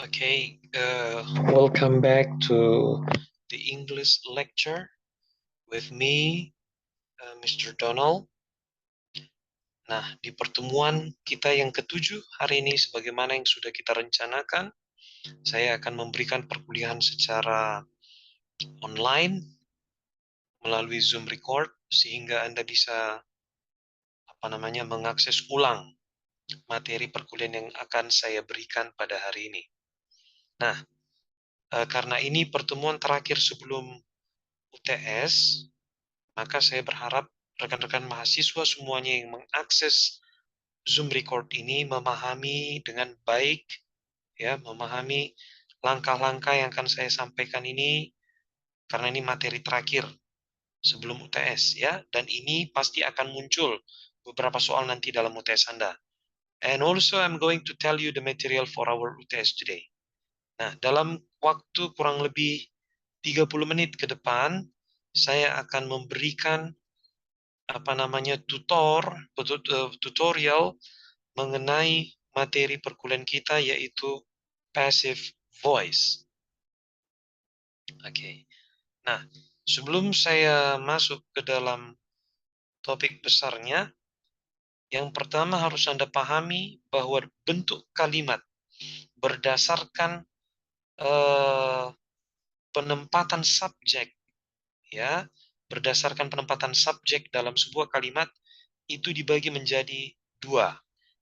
Okay, welcome back to the English lecture with me, Mr. Donald. Nah, di pertemuan kita yang ketujuh hari ini, sebagaimana yang sudah kita rencanakan, saya akan memberikan perkuliahan secara online melalui Zoom record, sehingga Anda bisa mengakses ulang materi perkuliahan yang akan saya berikan pada hari ini. Nah, karena ini pertemuan terakhir sebelum UTS, maka saya berharap rekan-rekan mahasiswa semuanya yang mengakses Zoom record ini memahami dengan baik, ya, memahami langkah-langkah yang akan saya sampaikan ini, karena ini materi terakhir sebelum UTS, ya, dan ini pasti akan muncul beberapa soal nanti dalam UTS Anda. And also I'm going to tell you the material for our UTS today. Nah, dalam waktu kurang lebih 30 menit ke depan, saya akan memberikan tutorial mengenai materi perkuliahan kita, yaitu passive voice. Oke. Nah, sebelum saya masuk ke dalam topik besarnya, yang pertama harus Anda pahami bahwa bentuk kalimat berdasarkan penempatan subjek, ya, berdasarkan penempatan subjek dalam sebuah kalimat itu dibagi menjadi dua,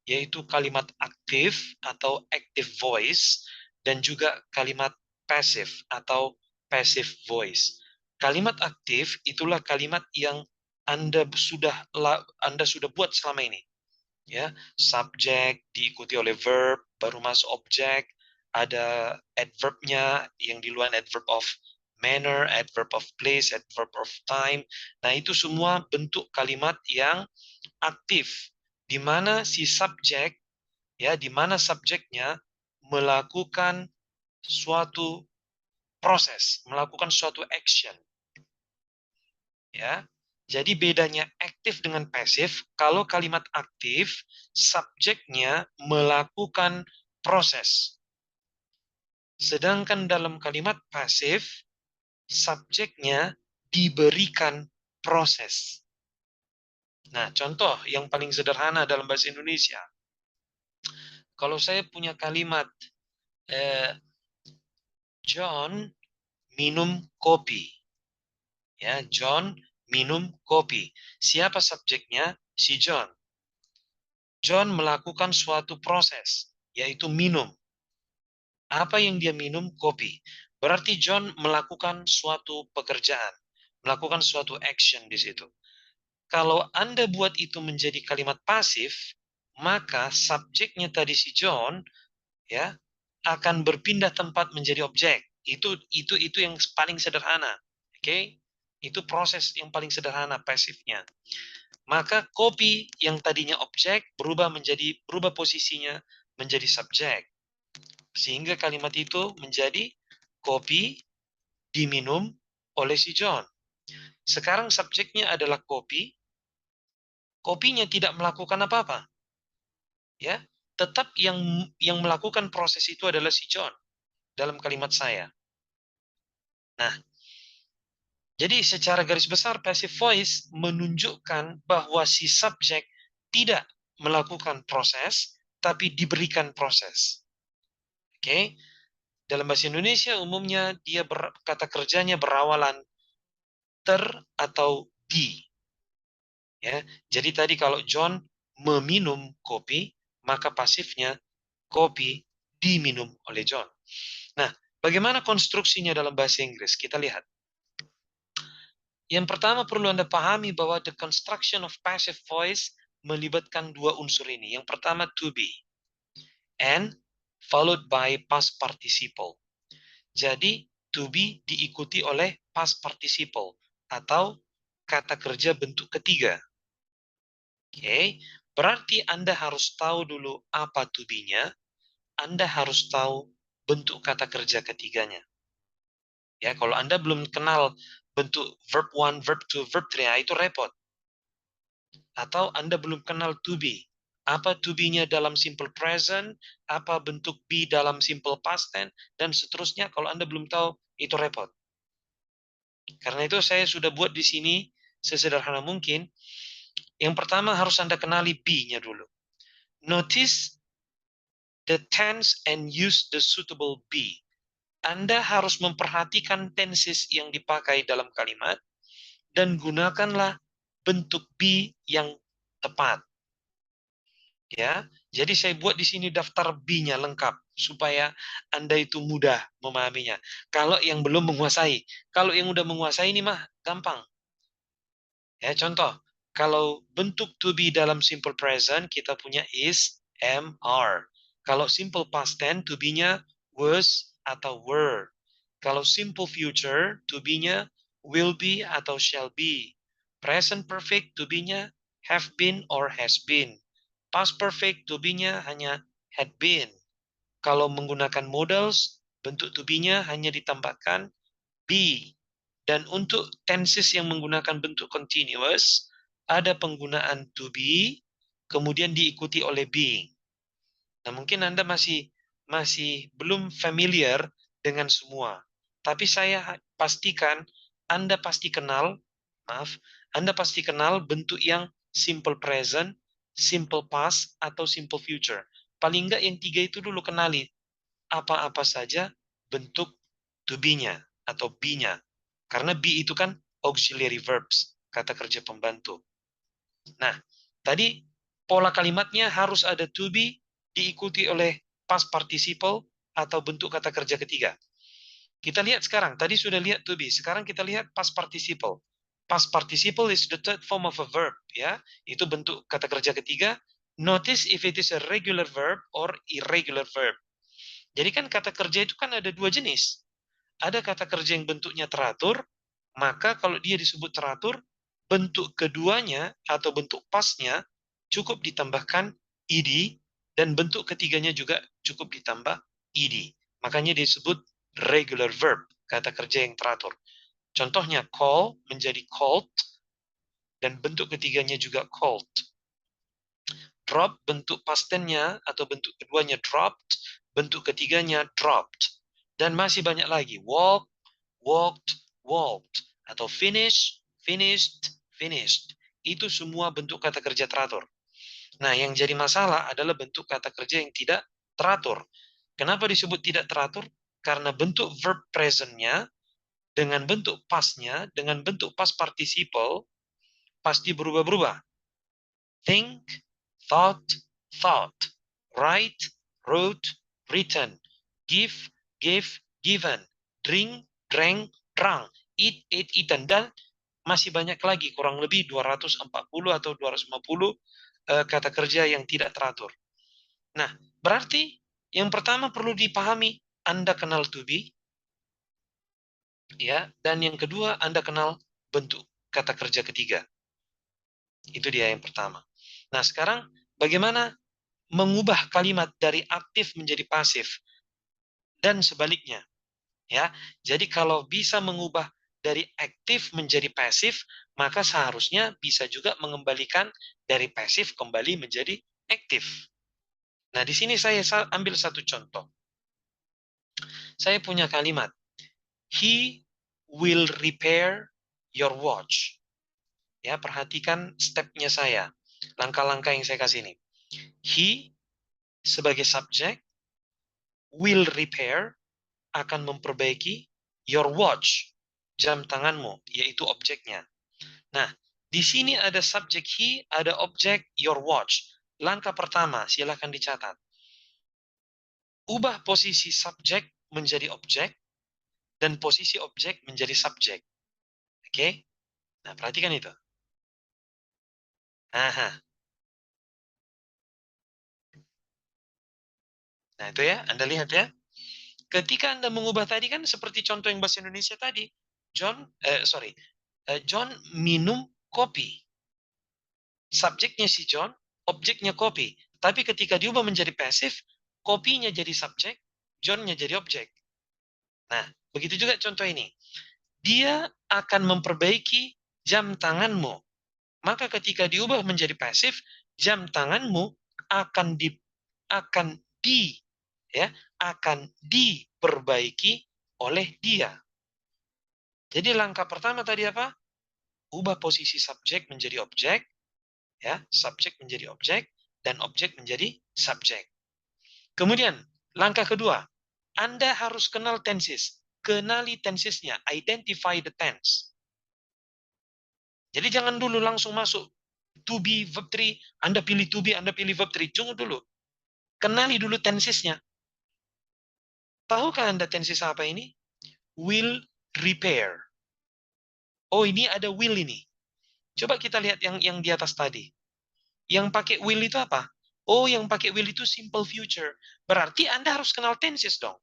yaitu kalimat aktif atau active voice dan juga kalimat passive atau passive voice. Kalimat aktif itulah kalimat yang Anda sudah buat selama ini. Ya, subjek diikuti oleh verb, baru masuk objek, ada adverbnya yang di luar adverb of manner, adverb of place, adverb of time. Nah, itu semua bentuk kalimat yang aktif, di mana si subjek, ya, di mana subjeknya melakukan suatu proses, melakukan suatu action, ya. Jadi bedanya aktif dengan pasif, kalau kalimat aktif, subjeknya melakukan proses. Sedangkan dalam kalimat pasif, subjeknya diberikan proses. Nah, contoh yang paling sederhana dalam bahasa Indonesia. Kalau saya punya kalimat, John minum kopi. Ya, John minum kopi. Siapa subjeknya? Si John. John melakukan suatu proses, yaitu minum. Apa yang dia minum? Kopi. Berarti John melakukan suatu pekerjaan, melakukan suatu action di situ. Kalau Anda buat itu menjadi kalimat pasif, maka subjeknya tadi si John, ya, akan berpindah tempat menjadi objek. Itu yang paling sederhana. Oke? Itu proses yang paling sederhana pasifnya. Maka kopi yang tadinya objek berubah posisinya menjadi subjek. Sehingga kalimat itu menjadi kopi diminum oleh si John. Sekarang subjeknya adalah kopi. Kopinya tidak melakukan apa-apa. Ya, tetap yang melakukan proses itu adalah si John dalam kalimat saya. Nah, jadi secara garis besar passive voice menunjukkan bahwa si subjek tidak melakukan proses, tapi diberikan proses. Oke? Dalam bahasa Indonesia umumnya kata kerjanya berawalan ter atau di. Ya, jadi tadi kalau John meminum kopi, maka pasifnya kopi diminum oleh John. Nah, bagaimana konstruksinya dalam bahasa Inggris? Kita lihat. Yang pertama perlu Anda pahami bahwa the construction of passive voice melibatkan dua unsur ini. Yang pertama to be, and followed by past participle. Jadi to be diikuti oleh past participle atau kata kerja bentuk ketiga. Oke, berarti Anda harus tahu dulu apa to be-nya, Anda harus tahu bentuk kata kerja ketiganya. Ya, kalau Anda belum kenal bentuk verb 1, verb 2, verb 3, itu repot. Atau Anda belum kenal to be. apa to be-nya dalam simple present, apa bentuk be dalam simple past tense, dan seterusnya. Kalau Anda belum tahu, itu repot. Karena itu saya sudah buat di sini sesederhana mungkin. Yang pertama harus Anda kenali be-nya dulu. Notice the tense and use the suitable be. Anda harus memperhatikan tenses yang dipakai dalam kalimat dan gunakanlah bentuk be yang tepat. Ya, jadi saya buat di sini daftar be-nya lengkap supaya Anda itu mudah memahaminya. Kalau yang belum menguasai, kalau yang udah menguasai ini mah gampang. Ya, contoh, kalau bentuk to be dalam simple present kita punya is, am, are. Kalau simple past tense to be-nya was atau were. Kalau simple future to be-nya will be atau shall be. Present perfect to be-nya have been or has been. Past perfect to be-nya hanya had been. Kalau menggunakan modals, bentuk to be-nya hanya ditambahkan be. Dan untuk tenses yang menggunakan bentuk continuous, ada penggunaan to be, kemudian diikuti oleh being. Nah, mungkin Anda masih belum familiar dengan semua. Tapi saya pastikan Anda pasti kenal, Anda pasti kenal bentuk yang simple present, simple past, atau simple future. Paling enggak yang tiga itu dulu kenali. Apa-apa saja bentuk to be-nya atau be-nya. Karena be itu kan auxiliary verbs, kata kerja pembantu. Nah, tadi pola kalimatnya harus ada to be diikuti oleh past participle atau bentuk kata kerja ketiga. Kita lihat sekarang, tadi sudah lihat to be, sekarang kita lihat past participle. Past participle is the third form of a verb, ya. Itu bentuk kata kerja ketiga. Notice if it is a regular verb or irregular verb. Jadi kan kata kerja itu kan ada dua jenis. Ada kata kerja yang bentuknya teratur, maka kalau dia disebut teratur, bentuk keduanya atau bentuk pasnya cukup ditambahkan ed, dan bentuk ketiganya juga cukup ditambah ed. Makanya disebut regular verb, kata kerja yang teratur. Contohnya call menjadi called, dan bentuk ketiganya juga called. Drop bentuk past tense-nya atau bentuk keduanya dropped, bentuk ketiganya dropped. Dan masih banyak lagi. Walk, walked, walked. Atau finish, finished, finished. Itu semua bentuk kata kerja teratur. Nah, yang jadi masalah adalah bentuk kata kerja yang tidak teratur. Kenapa disebut tidak teratur? Karena bentuk verb present-nya dengan bentuk past-nya, dengan bentuk past participle, pasti berubah-berubah. Think, thought, thought. Write, wrote, written. Give, gave, given. Drink, drank, drunk. Eat, ate, eaten. Dan masih banyak lagi, kurang lebih 240 atau 250 kata kerja yang tidak teratur. Nah, berarti yang pertama perlu dipahami, Anda kenal to be, ya, dan yang kedua Anda kenal bentuk kata kerja ketiga. Itu dia yang pertama. Nah, sekarang bagaimana mengubah kalimat dari aktif menjadi pasif dan sebaliknya, ya. Jadi kalau bisa mengubah dari aktif menjadi pasif, maka seharusnya bisa juga mengembalikan dari pasif kembali menjadi aktif. Nah, di sini saya ambil satu contoh. Saya punya kalimat, he will repair your watch. Ya, perhatikan stepnya saya. Langkah-langkah yang saya kasih ini. He sebagai subjek, will repair akan memperbaiki your watch, jam tanganmu, yaitu objeknya. Nah, di sini ada subjek he, ada objek your watch. Langkah pertama, silakan dicatat. Ubah posisi subjek menjadi objek, dan posisi objek menjadi subjek. Oke? Nah, perhatikan itu. Aha. Nah, itu ya, Anda lihat ya. Ketika Anda mengubah tadi kan seperti contoh yang bahasa Indonesia tadi. John minum kopi. Subjeknya si John, objeknya kopi. Tapi ketika diubah menjadi pasif, kopinya jadi subjek, John-nya jadi objek. Nah, begitu juga contoh ini. Dia akan memperbaiki jam tanganmu. Maka ketika diubah menjadi pasif, jam tanganmu akan di ya akan diperbaiki oleh dia. Jadi langkah pertama tadi apa? Ubah posisi subjek menjadi objek, ya, subjek menjadi objek dan objek menjadi subjek. Kemudian langkah kedua, Anda harus kenal tenses. Kenali tensesnya, identify the tense. Jadi jangan dulu langsung masuk to be verb 3, Anda pilih to be, Anda pilih verb 3. Tunggu dulu. Kenali dulu tensesnya. Tahukah Anda tenses apa ini? Will repair. Oh, ini ada will ini. Coba kita lihat yang di atas tadi. Yang pakai will itu apa? Oh, yang pakai will itu simple future. Berarti Anda harus kenal tenses dong.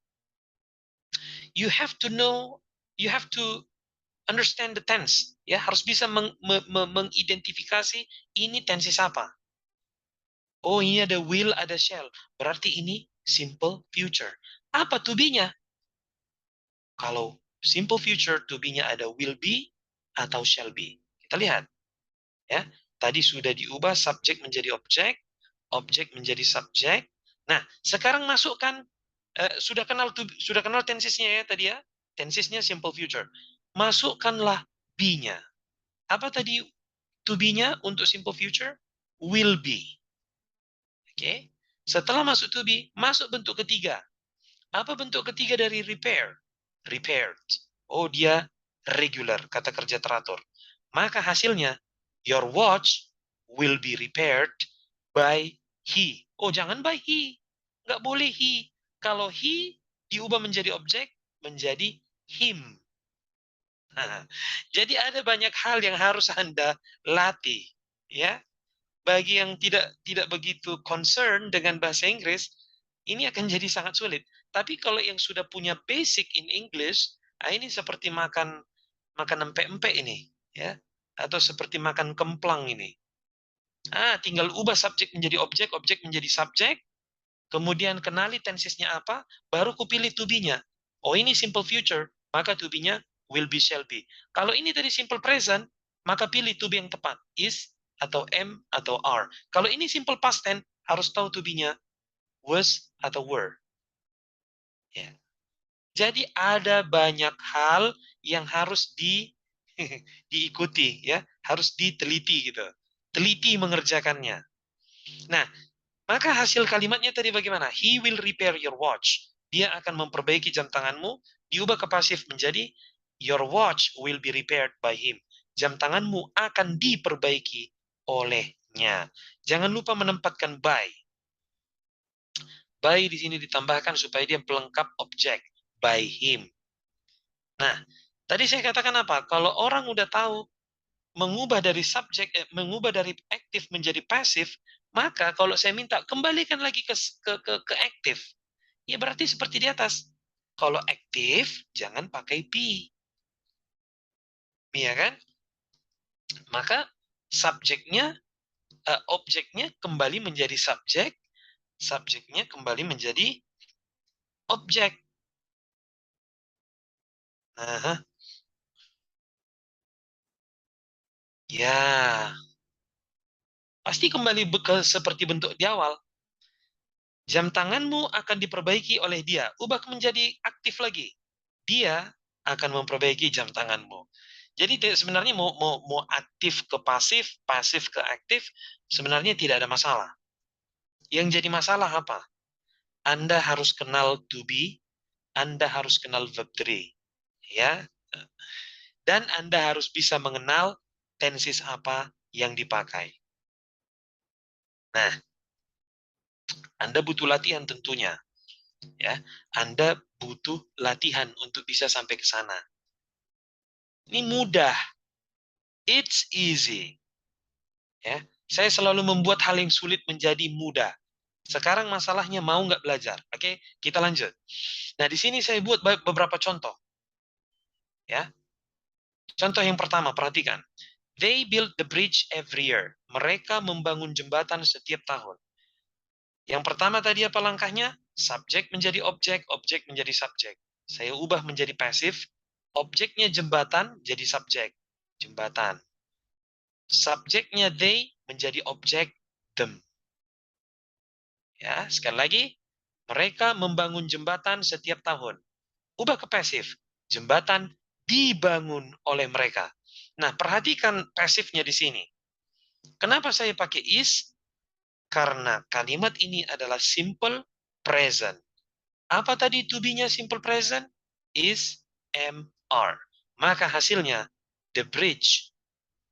You have to know, you have to understand the tense. Ya, harus bisa mengidentifikasi ini tenses apa. Oh, ini ada will, ada shall. Berarti ini simple future. Apa to be-nya? Kalau simple future, to be-nya ada will be atau shall be. Kita lihat. Ya, tadi sudah diubah subjek menjadi objek, objek menjadi subjek. Nah, sekarang masukkan sudah kenal tensesnya ya tadi ya. Tensesnya simple future. Masukkanlah be-nya. Apa tadi to be-nya untuk simple future? Will be. Oke. Setelah masuk to be, masuk bentuk ketiga. Apa bentuk ketiga dari repair? Repaired. Oh, dia regular, kata kerja teratur. Maka hasilnya, your watch will be repaired by he. Oh, jangan by he. Nggak boleh he. Kalau he diubah menjadi objek, menjadi him. Nah, jadi ada banyak hal yang harus Anda latih. Ya, bagi yang tidak begitu concern dengan bahasa Inggris, ini akan jadi sangat sulit. Tapi kalau yang sudah punya basic in English, ini seperti makan empek-empek ini, ya, atau seperti makan kemplang ini. Tinggal ubah subjek menjadi objek, objek menjadi subjek, kemudian kenali tensesnya apa, baru kupilih to be-nya. Oh, ini simple future, maka to be-nya will be, shall be. Kalau ini tadi simple present, maka pilih to be yang tepat, is atau am atau are. Kalau ini simple past tense, harus tahu to be-nya was atau were. Ya. Jadi ada banyak hal yang harus diikuti, ya, harus diteliti gitu, teliti mengerjakannya. Nah, maka hasil kalimatnya tadi bagaimana? He will repair your watch. Dia akan memperbaiki jam tanganmu. Diubah ke pasif menjadi your watch will be repaired by him. Jam tanganmu akan diperbaiki olehnya. Jangan lupa menempatkan by. By di sini ditambahkan supaya dia pelengkap objek. By him. Nah, tadi saya katakan apa? Kalau orang udah tahu mengubah dari subjek, mengubah dari aktif menjadi pasif, maka kalau saya minta kembalikan lagi ke aktif, ya berarti seperti di atas. Kalau aktif, jangan pakai be. Iya kan? Maka subjeknya, objeknya kembali menjadi subjek, subjeknya kembali menjadi objek. Nah, ya, pasti kembali seperti bentuk di awal. Jam tanganmu akan diperbaiki oleh dia. Ubah menjadi aktif lagi. Dia akan memperbaiki jam tanganmu. Jadi sebenarnya mau aktif ke pasif, pasif ke aktif, sebenarnya tidak ada masalah. Yang jadi masalah apa? Anda harus kenal to be, Anda harus kenal verb 3. Ya. Dan Anda harus bisa mengenal tenses apa yang dipakai. Nah, Anda butuh latihan tentunya. Ya, Anda butuh latihan untuk bisa sampai ke sana. Ini mudah. It's easy. Ya, saya selalu membuat hal yang sulit menjadi mudah. Sekarang masalahnya mau nggak belajar. Oke, kita lanjut. Nah, di sini saya buat beberapa contoh. Ya, contoh yang pertama, perhatikan. They build the bridge every year. Mereka membangun jembatan setiap tahun. Yang pertama tadi apa langkahnya? Subjek menjadi objek, objek menjadi subjek. Saya ubah menjadi pasif. Objeknya jembatan jadi subjek. Jembatan. Subjeknya they menjadi objek them. Ya, sekali lagi, mereka membangun jembatan setiap tahun. Ubah ke pasif. Jembatan dibangun oleh mereka. Nah, perhatikan pasifnya di sini. Kenapa saya pakai is? Karena kalimat ini adalah simple present. Apa tadi to be-nya simple present? Is, am, are. Maka hasilnya, the bridge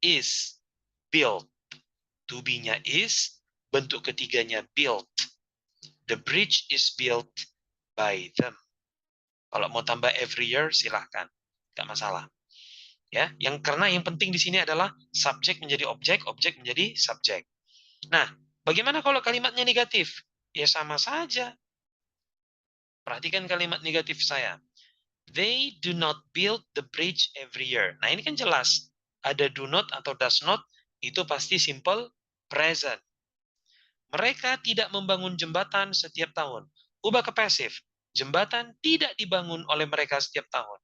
is built. To be-nya is, bentuk ketiganya built. The bridge is built by them. Kalau mau tambah every year, silahkan. Nggak masalah. Ya, karena yang penting di sini adalah subjek menjadi objek, objek menjadi subjek. Nah, bagaimana kalau kalimatnya negatif? Ya sama saja. Perhatikan kalimat negatif saya. They do not build the bridge every year. Nah, ini kan jelas. Ada do not atau does not, itu pasti simple present. Mereka tidak membangun jembatan setiap tahun. Ubah ke pasif. Jembatan tidak dibangun oleh mereka setiap tahun.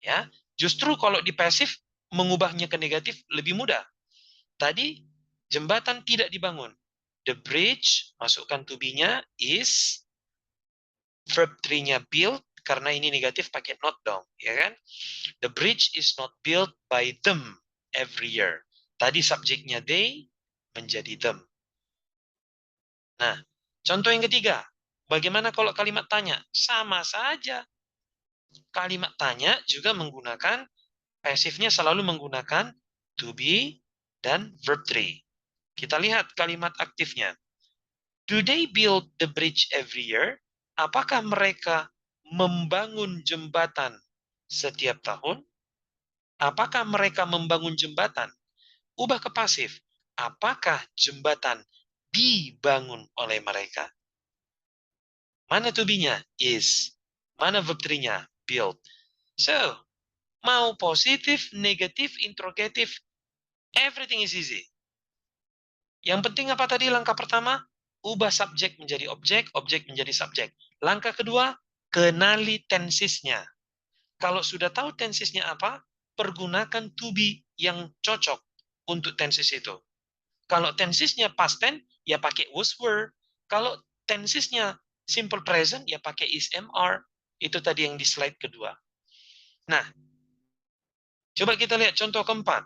Ya, justru kalau di pasif mengubahnya ke negatif lebih mudah. Tadi jembatan tidak dibangun. The bridge, masukkan to be-nya is, verb 3-nya build, karena ini negatif pakai not dong, ya kan? The bridge is not built by them every year. Tadi subjeknya they menjadi them. Nah, contoh yang ketiga, bagaimana kalau kalimat tanya? Sama saja. Kalimat tanya juga menggunakan, pasifnya selalu menggunakan to be dan verb 3. Kita lihat kalimat aktifnya. Do they build the bridge every year? Apakah mereka membangun jembatan setiap tahun? Apakah mereka membangun jembatan? Ubah ke pasif. Apakah jembatan dibangun oleh mereka? Mana to be-nya? Is. Mana verb 3-nya? Build. So, mau positif, negatif, interrogatif, everything is easy. Yang penting apa tadi langkah pertama? Ubah subjek menjadi objek, objek menjadi subjek. Langkah kedua, kenali tensisnya. Kalau sudah tahu tensisnya apa, pergunakan to be yang cocok untuk tensis itu. Kalau tensisnya past tense, ya pakai was were. Kalau tensisnya simple present, ya pakai is am are. Itu tadi yang di slide kedua. Nah, coba kita lihat contoh keempat.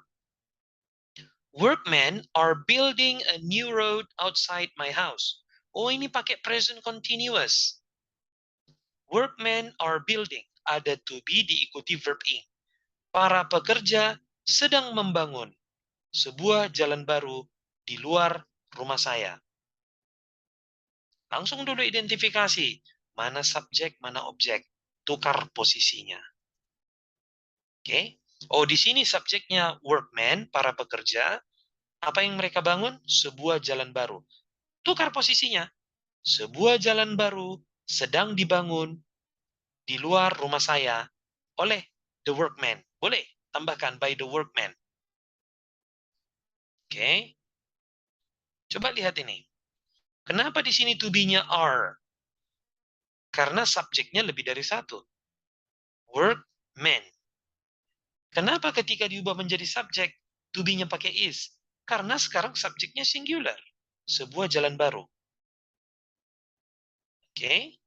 Workmen are building a new road outside my house. Oh, ini pakai present continuous. Workmen are building. Ada to be diikuti verb ing. Para pekerja sedang membangun sebuah jalan baru di luar rumah saya. Langsung dulu identifikasi mana subjek, mana objek. Tukar posisinya. Oke. Oh, di sini subjeknya workmen, para pekerja. Apa yang mereka bangun? Sebuah jalan baru. Tukar posisinya. Sebuah jalan baru sedang dibangun di luar rumah saya oleh the workman. Boleh tambahkan by the workman. Oke. Coba lihat ini. Kenapa di sini to be-nya are? Karena subjeknya lebih dari satu. Workman. Kenapa ketika diubah menjadi subjek, to be-nya pakai is? Karena sekarang subjeknya singular. Sebuah jalan baru. Oke.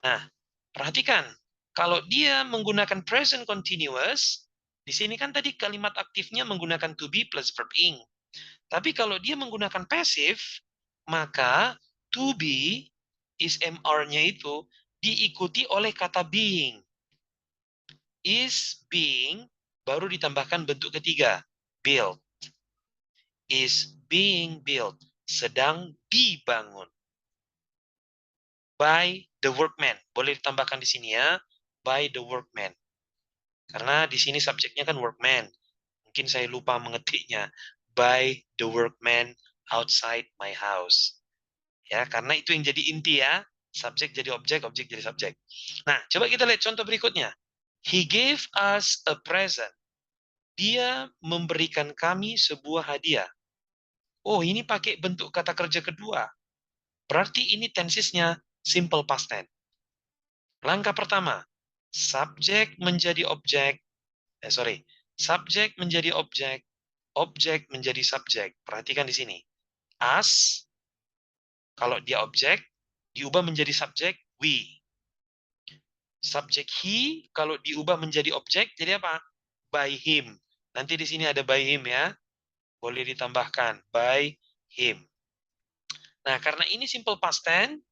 Nah, perhatikan. Kalau dia menggunakan present continuous, di sini kan tadi kalimat aktifnya menggunakan to be plus verb ing. Tapi kalau dia menggunakan passive, maka to be is mr-nya itu diikuti oleh kata being. Is being baru ditambahkan bentuk ketiga, build. Is being built, sedang dibangun. By the workman. Boleh ditambahkan di sini ya, by the workman. Karena di sini subjeknya kan workman. Mungkin saya lupa mengetiknya. By the workman outside my house. Ya, karena itu yang jadi inti ya. Subjek jadi objek, objek jadi subjek. Nah, coba kita lihat contoh berikutnya. He gave us a present. Dia memberikan kami sebuah hadiah. Oh, ini pakai bentuk kata kerja kedua. Berarti ini tensisnya simple past tense. Langkah pertama, subjek menjadi objek. Subjek menjadi objek, objek menjadi subjek. Perhatikan di sini. Us Kalau dia objek, diubah menjadi subjek we. Subjek he, kalau diubah menjadi objek, jadi apa? By him. Nanti di sini ada by him ya. Boleh ditambahkan. By him. Nah, karena ini simple past tense,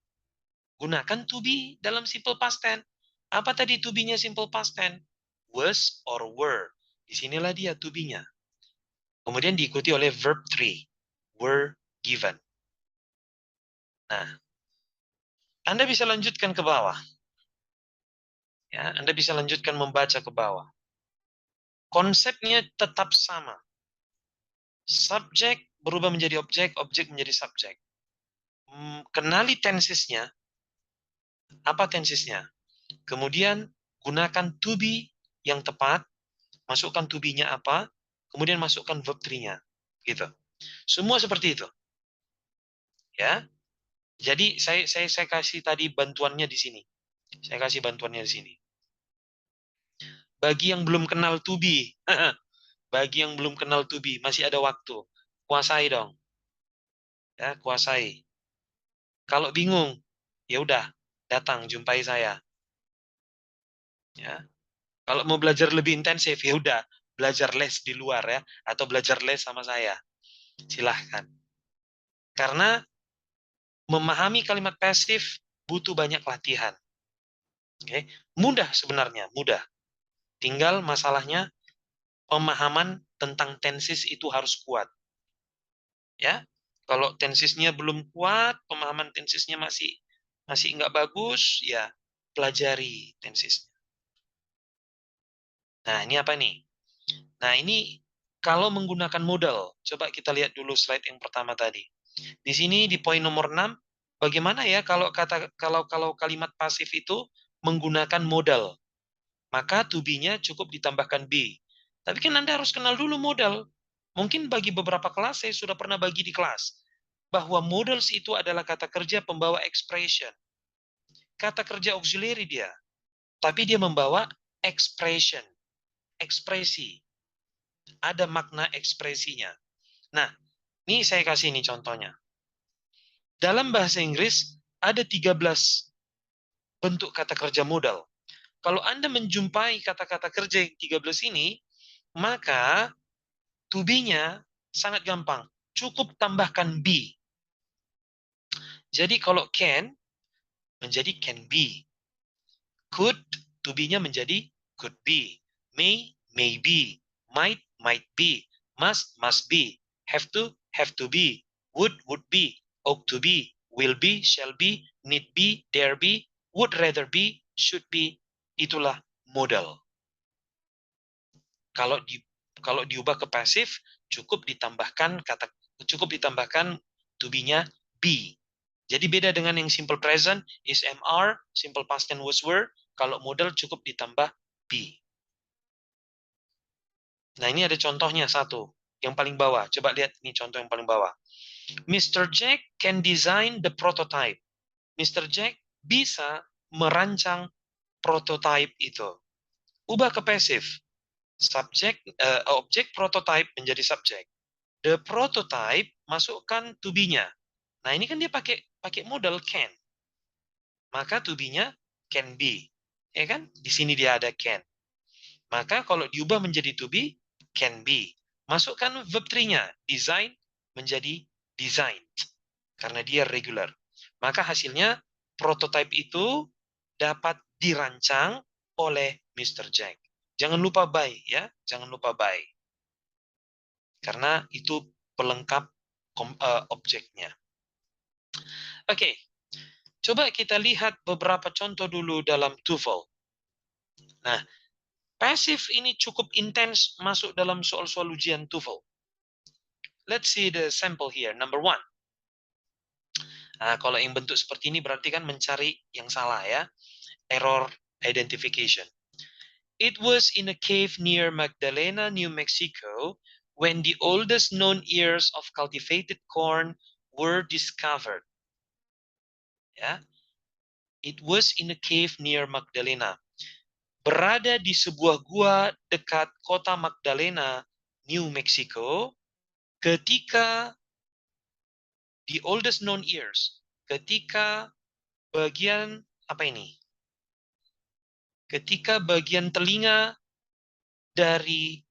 gunakan to be dalam simple past tense. Apa tadi to be-nya simple past tense? Was or were. Disinilah dia to be-nya. Kemudian diikuti oleh verb 3. Were given. Nah, Anda bisa lanjutkan ke bawah. Ya, Anda bisa lanjutkan membaca ke bawah. Konsepnya tetap sama. Subjek berubah menjadi objek, objek menjadi subjek. Kenali tensesnya. Apa tensesnya? Kemudian gunakan to be yang tepat, masukkan to be-nya apa, kemudian masukkan verb 3-nya. Gitu. Semua seperti itu. Ya. Jadi saya kasih tadi bantuannya di sini. Saya kasih bantuannya di sini. Bagi yang belum kenal to be, bagi yang belum kenal to be, masih ada waktu. Kuasai dong. Ya, kuasai. Kalau bingung, ya udah, datang jumpai saya. Ya. Kalau mau belajar lebih intensif, ya udah, belajar les di luar ya, atau belajar les sama saya. Silahkan. Karena memahami kalimat pasif butuh banyak latihan. Oke, mudah sebenarnya, mudah. Tinggal masalahnya pemahaman tentang tenses itu harus kuat. Ya, kalau tensesnya belum kuat, pemahaman tensesnya masih nggak bagus, ya pelajari tensesnya. Nah, ini apa nih? Nah, ini kalau menggunakan modal, coba kita lihat dulu slide yang pertama tadi. Di sini di poin nomor 6, bagaimana ya kalau kalimat pasif itu menggunakan modal? Maka to be-nya cukup ditambahkan be. Tapi kan Anda harus kenal dulu modal. Mungkin bagi beberapa kelas saya sudah pernah bagi di kelas bahwa modals itu adalah kata kerja pembawa expression. Kata kerja auxiliary dia, tapi dia membawa expression, ekspresi. Ada makna ekspresinya. Nah, ini saya kasih ini contohnya. Dalam bahasa Inggris ada 13 bentuk kata kerja modal. Kalau Anda menjumpai kata-kata kerja yang 13 ini, maka to be-nya sangat gampang. Cukup tambahkan be. Jadi kalau can, menjadi can be. Could, to be-nya menjadi could be. May be. Might be. Must be. Have to be. Would be. Ought to be. Will be, shall be, need be, dare be, would rather be, should be. Itulah modal. Kalau diubah ke pasif, cukup ditambahkan to be-nya be. Jadi beda dengan yang simple present, is, am, are, simple past tense was, were. Kalau modal cukup ditambah be. Nah, ini ada contohnya satu. Yang paling bawah. Coba lihat ini contoh yang paling bawah. Mr. Jack can design the prototype. Mr. Jack bisa merancang prototype itu. Ubah ke pasif. Objek prototype menjadi subjek. The prototype masukkan to be-nya. Nah, ini kan dia pakai modal can. Maka to be-nya can be. Ya kan? Di sini dia ada can. Maka kalau diubah menjadi to be, can be. Masukkan verb 3-nya. Design menjadi designed. Karena dia regular. Maka hasilnya prototype itu dapat dirancang oleh Mr. Jack. Jangan lupa by ya, jangan lupa by. Karena itu pelengkap objeknya. Oke, coba kita lihat beberapa contoh dulu dalam TOEFL. Nah, pasif ini cukup intens masuk dalam soal-soal ujian TOEFL. Let's see the sample here. Number 1. Nah, kalau yang bentuk seperti ini berarti kan mencari yang salah ya. Error identification. It was in a cave near Magdalena, New Mexico, when the oldest known ears of cultivated corn were discovered. Ya. It was in a cave near Magdalena. Berada di sebuah gua dekat kota Magdalena, New Mexico, ketika the oldest known ears. ketika bagian apa ini? Ketika bagian telinga dari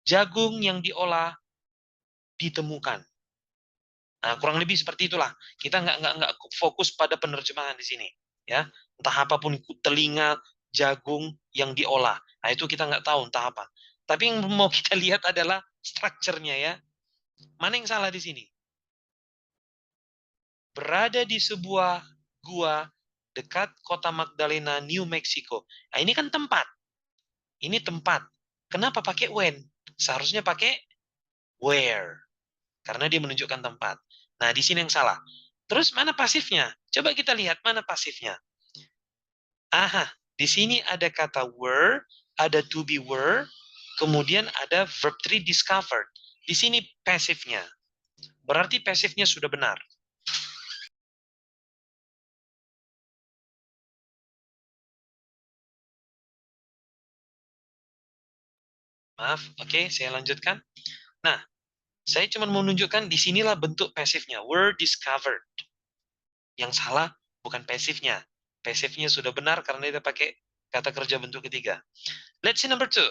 jagung yang diolah ditemukan. Nah, kurang lebih seperti itulah. Kita nggak fokus pada penerjemahan di sini, ya. Entah apapun telinga jagung yang diolah. Nah, itu kita nggak tahu entah apa. Tapi yang mau kita lihat adalah strukturnya, ya. Mana yang salah di sini? Berada di sebuah gua dekat kota Magdalena, New Mexico. Nah, ini kan tempat. Ini tempat. Kenapa pakai when? Seharusnya pakai where. Karena dia menunjukkan tempat. Nah, di sini yang salah. Terus mana pasifnya? Coba kita lihat mana pasifnya. Aha, di sini ada kata were, ada to be were, kemudian ada verb 3 discovered. Di sini pasifnya. Berarti pasifnya sudah benar. Maaf, oke, saya lanjutkan. Nah, saya cuma mau menunjukkan di sinilah bentuk pasifnya. Were discovered. Yang salah bukan pasifnya. Pasifnya sudah benar karena dia pakai kata kerja bentuk ketiga. Let's see number 2.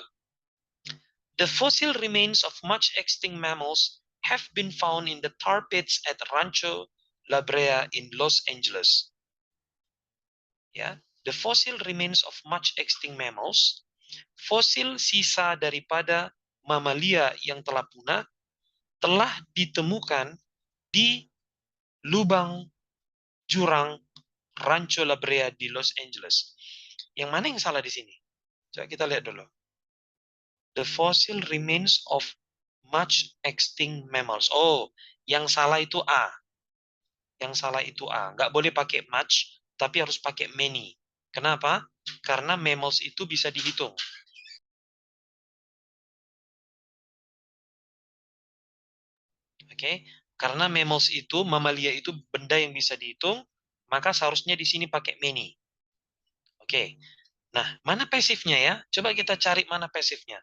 The fossil remains of much extinct mammals have been found in the tar pits at Rancho La Brea in Los Angeles. Ya, the fossil remains of much extinct mammals, fosil sisa daripada mamalia yang telah punah, telah ditemukan di lubang jurang Rancho La Brea di Los Angeles. Yang mana yang salah di sini? Coba kita lihat dulu. The fossil remains of much extinct mammals. Oh, yang salah itu A. Yang salah itu A. Nggak boleh pakai much, tapi harus pakai many. Kenapa? Karena mammals itu bisa dihitung. Oke? Karena mammals itu, mamalia itu benda yang bisa dihitung, maka seharusnya di sini pakai many. Oke. Nah, mana pasifnya ya? Coba kita cari mana pasifnya.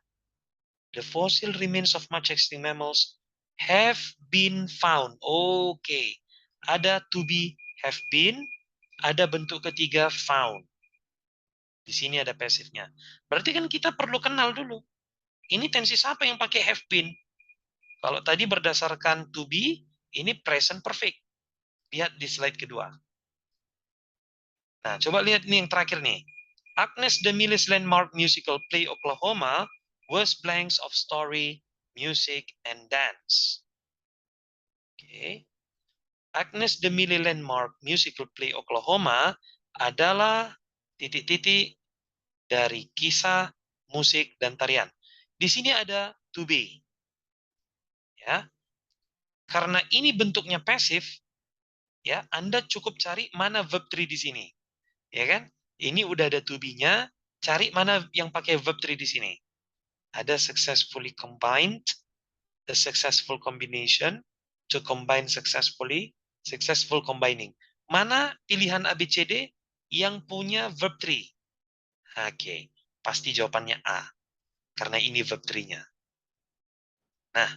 The fossil remains of much extinct mammals have been found. Oke. Ada to be, have been, ada bentuk ketiga found. Di sini ada pasifnya. Berarti kan kita perlu kenal dulu. Ini tensi siapa yang pakai have been? Kalau tadi berdasarkan to be, ini present perfect. Lihat di slide kedua. Nah, coba lihat nih yang terakhir nih. Agnes DeMille's landmark musical play Oklahoma was blanks of story, music, and dance. Oke. Agnes DeMille landmark musical play Oklahoma adalah titik-titik dari kisah, musik, dan tarian. Di sini ada to be. Ya. Karena ini bentuknya pasif, ya, Anda cukup cari mana verb 3 di sini. Ya kan? Ini udah ada to be-nya, cari mana yang pakai verb 3 di sini. Ada successfully combined, the successful combination, to combine successfully, successful combining. Mana pilihan ABCD yang punya verb 3? Oke, pasti jawabannya A. Karena ini verb 3-nya. Nah,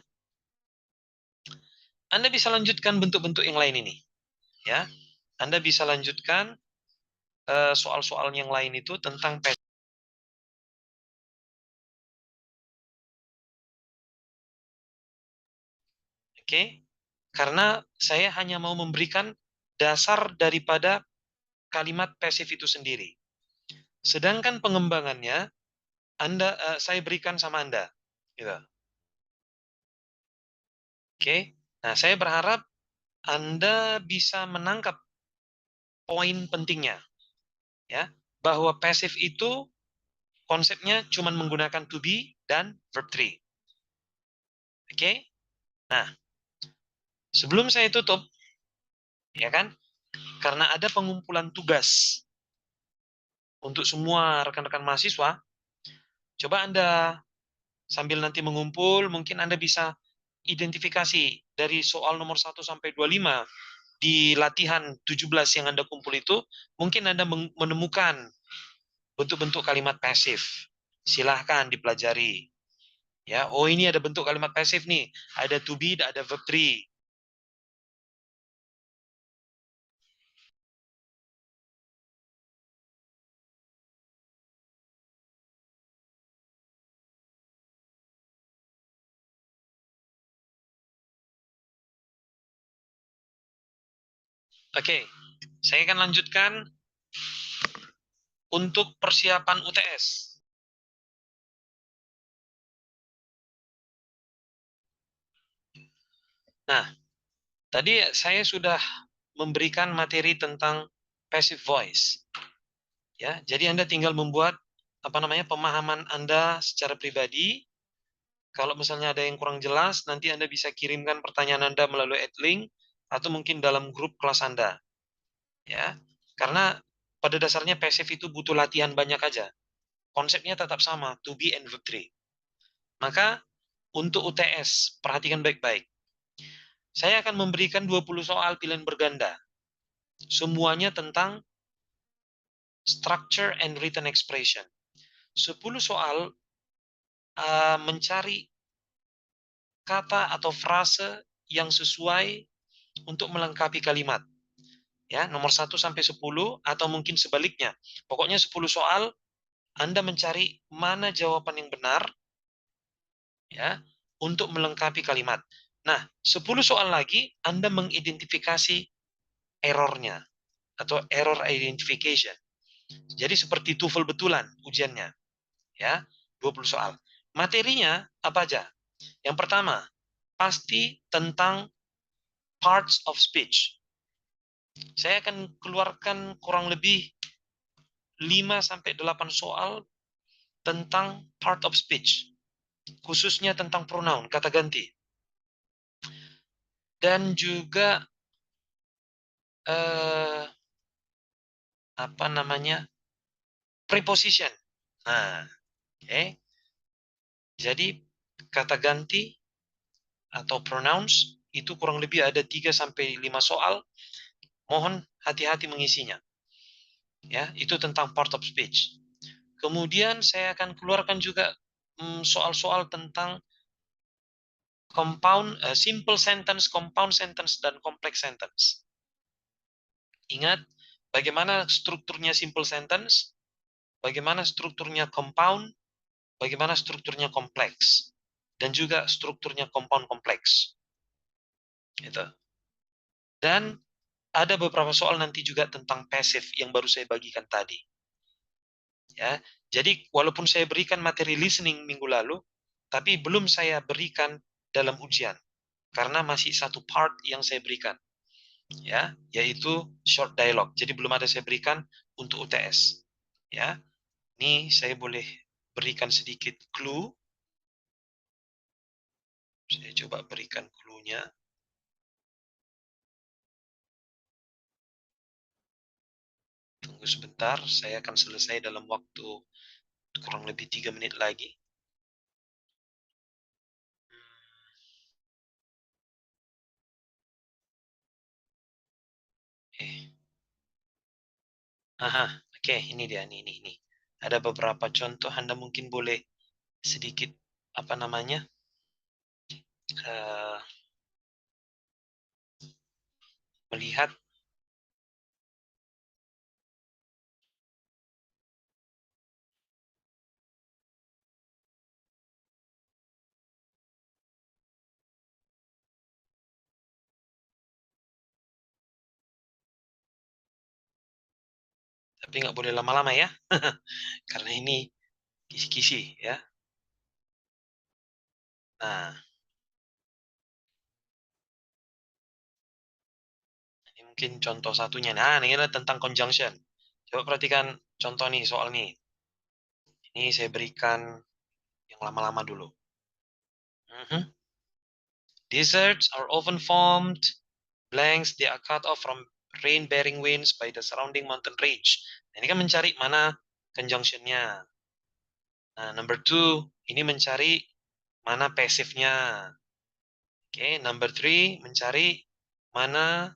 Anda bisa lanjutkan bentuk-bentuk yang lain ini. Ya, Anda bisa lanjutkan soal-soal yang lain itu tentang pes. Oke, karena saya hanya mau memberikan dasar daripada kalimat pasif itu sendiri. Sedangkan pengembangannya saya berikan sama Anda. Gitu. Oke, nah saya berharap Anda bisa menangkap poin pentingnya, ya, bahwa pasif itu konsepnya cuma menggunakan to be dan verb 3. Oke, nah sebelum saya tutup, ya kan, karena ada pengumpulan tugas untuk semua rekan-rekan mahasiswa, coba Anda sambil nanti mengumpul, mungkin Anda bisa identifikasi dari soal nomor 1 sampai 25 di latihan 17 yang Anda kumpul itu, mungkin Anda menemukan bentuk-bentuk kalimat pasif. Silahkan dipelajari. Ya, oh ini ada bentuk kalimat pasif nih. Ada to be, ada verb 3. Oke, saya akan lanjutkan untuk persiapan UTS. Nah, tadi saya sudah memberikan materi tentang passive voice. Ya, jadi Anda tinggal membuat pemahaman Anda secara pribadi. Kalau misalnya ada yang kurang jelas, nanti Anda bisa kirimkan pertanyaan Anda melalui @link atau mungkin dalam grup kelas Anda. Ya, karena pada dasarnya passive itu butuh latihan banyak aja. Konsepnya tetap sama, to be and verb 3. Maka untuk UTS, perhatikan baik-baik. Saya akan memberikan 20 soal pilihan berganda. Semuanya tentang structure and written expression. 10 soal mencari kata atau frase yang sesuai untuk melengkapi kalimat. Ya, nomor 1 sampai 10 atau mungkin sebaliknya. Pokoknya 10 soal Anda mencari mana jawaban yang benar ya untuk melengkapi kalimat. Nah, 10 soal lagi Anda mengidentifikasi errornya atau error identification. Jadi seperti TOEFL betulan ujiannya. Ya, 20 soal. Materinya apa aja? Yang pertama, pasti tentang parts of speech. Saya akan keluarkan kurang lebih 5 sampai 8 soal tentang part of speech, khususnya tentang pronoun, kata ganti. Dan juga preposition. Nah, oke. Jadi kata ganti atau pronouns itu kurang lebih ada 3 sampai 5 soal. Mohon hati-hati mengisinya. Ya, itu tentang part of speech. Kemudian saya akan keluarkan juga soal-soal tentang simple sentence, compound sentence, dan complex sentence. Ingat, bagaimana strukturnya simple sentence, bagaimana strukturnya compound, bagaimana strukturnya kompleks, dan juga strukturnya compound kompleks. Gitu. Dan ada beberapa soal nanti juga tentang passive yang baru saya bagikan tadi. Ya, jadi walaupun saya berikan materi listening minggu lalu, tapi belum saya berikan dalam ujian karena masih satu part yang saya berikan, ya, yaitu short dialogue. Jadi belum ada saya berikan untuk UTS. Ya, ini saya boleh berikan sedikit clue. Saya coba berikan clue-nya. Tunggu sebentar, saya akan selesai dalam waktu kurang lebih 3 menit lagi. Oke, ini dia, ini. Ada beberapa contoh, Anda mungkin boleh sedikit uh, melihat. Tapi nggak boleh lama-lama ya, karena ini kisi-kisi ya. Nah, ini mungkin contoh satunya. Nah, ini adalah tentang conjunction. Coba perhatikan contoh nih, soal nih. Ini saya berikan yang lama-lama dulu. Deserts are often formed, blanks, they are cut off from rain-bearing winds by the surrounding mountain range. Nah, ini kan mencari mana conjunction-nya. Nah, number 2, ini mencari mana passive-nya. Oke, number 3, mencari mana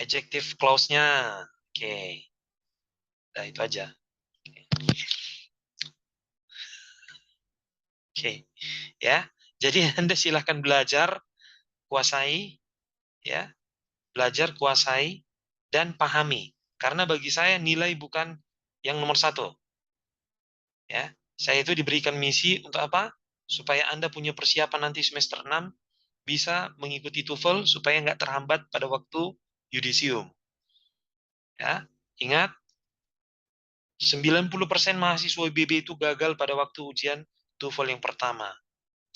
adjective clause-nya. Oke, nah itu aja. Oke, ya. Jadi Anda silahkan belajar, kuasai, ya. Belajar, kuasai, dan pahami. Karena bagi saya nilai bukan yang nomor 1. Ya, saya itu diberikan misi untuk apa? Supaya Anda punya persiapan nanti semester 6 bisa mengikuti TOEFL supaya nggak terhambat pada waktu yudisium. Ya, ingat 90% mahasiswa IBB itu gagal pada waktu ujian TOEFL yang pertama.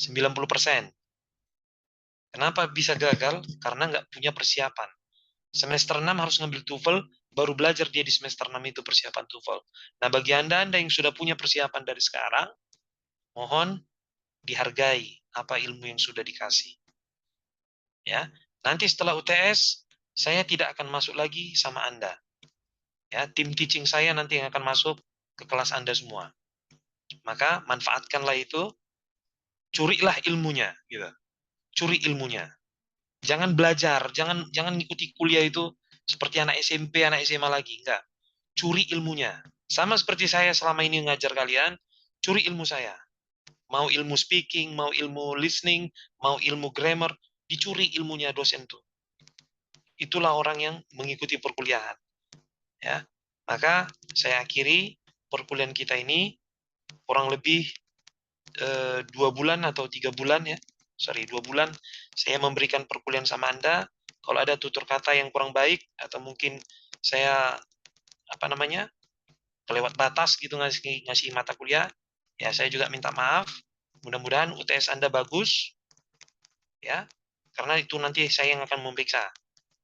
90%. Kenapa bisa gagal? Karena nggak punya persiapan. Semester 6 harus ngambil TOEFL, baru belajar dia di semester 6 itu persiapan TOEFL. Nah, bagi Anda yang sudah punya persiapan dari sekarang, mohon dihargai apa ilmu yang sudah dikasih. Ya, nanti setelah UTS, saya tidak akan masuk lagi sama Anda. Ya, tim teaching saya nanti yang akan masuk ke kelas Anda semua. Maka manfaatkanlah itu, curilah ilmunya, gitu. Curi ilmunya. Jangan belajar, jangan ngikuti kuliah itu seperti anak SMP, anak SMA lagi, enggak. Curi ilmunya. Sama seperti saya selama ini ngajar kalian, curi ilmu saya. Mau ilmu speaking, mau ilmu listening, mau ilmu grammar, dicuri ilmunya dosen tuh. Itulah orang yang mengikuti perkuliahan. Ya, maka saya akhiri perkuliahan kita ini kurang lebih 2 bulan atau 3 bulan ya. Sorry, 2 bulan saya memberikan perkuliahan sama Anda. Kalau ada tutur kata yang kurang baik atau mungkin saya kelewat batas gitu ngasih mata kuliah, ya saya juga minta maaf. Mudah-mudahan UTS Anda bagus, ya, karena itu nanti saya yang akan memeriksa.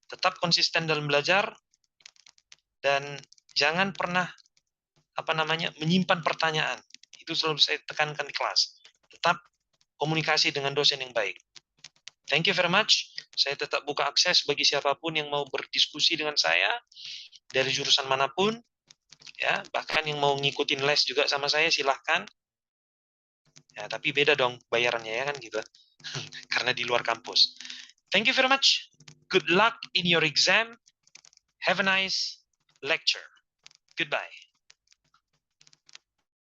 Tetap konsisten dalam belajar dan jangan pernah menyimpan pertanyaan. Itu selalu saya tekankan di kelas. Tetap komunikasi dengan dosen yang baik. Thank you very much. Saya tetap buka akses bagi siapapun yang mau berdiskusi dengan saya dari jurusan manapun, ya, bahkan yang mau ngikutin les juga sama saya silahkan. Ya, tapi beda dong bayarannya ya kan gitu. Karena di luar kampus. Thank you very much. Good luck in your exam. Have a nice lecture. Goodbye.